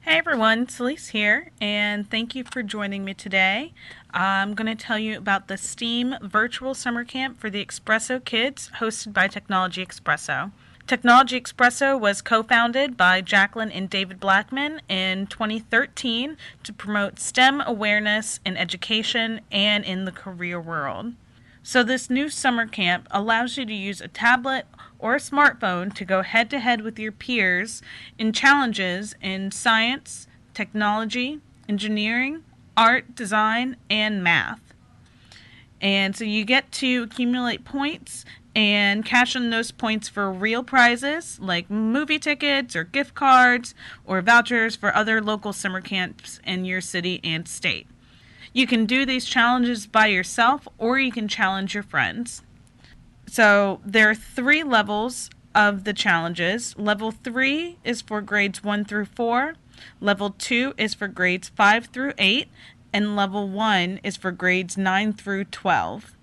Hey everyone, Celeste here, and thank you for joining me today. I'm going to tell you about the STEAM virtual summer camp for the Expresso kids hosted by Technology Expresso. Technology Expresso was co-founded by Jacqueline and David Blackman in 2013 to promote STEM awareness in education and in the career world. So this new summer camp allows you to use a tablet or a smartphone to go head-to-head with your peers in challenges in science, technology, engineering, art, design, and math. And so you get to accumulate points and cash in those points for real prizes like movie tickets or gift cards or vouchers for other local summer camps in your city and state. You can do these challenges by yourself or you can challenge your friends. So there are 3 levels of the challenges. Level 3 is for grades 1 through 4. Level 2 is for grades 5 through 8. And level 1 is for grades 9 through 12.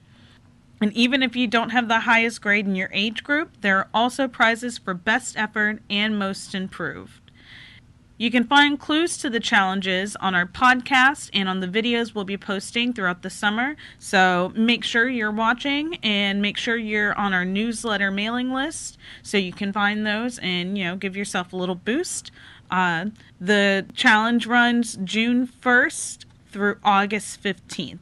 And even if you don't have the highest grade in your age group, there are also prizes for best effort and most improved. You can find clues to the challenges on our podcast and on the videos we'll be posting throughout the summer. So make sure you're watching and make sure you're on our newsletter mailing list so you can find those and, give yourself a little boost. The challenge runs June 1st through August 15th.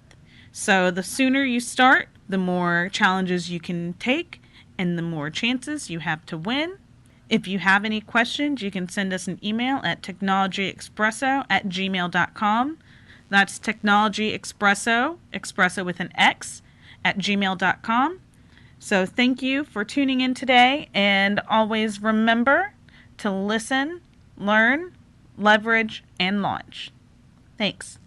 So the sooner you start, the more challenges you can take and the more chances you have to win. If you have any questions, you can send us an email at technologyexpresso@gmail.com. That's technologyexpresso, espresso with an X, @gmail.com. So thank you for tuning in today, and always remember to listen, learn, leverage, and launch. Thanks.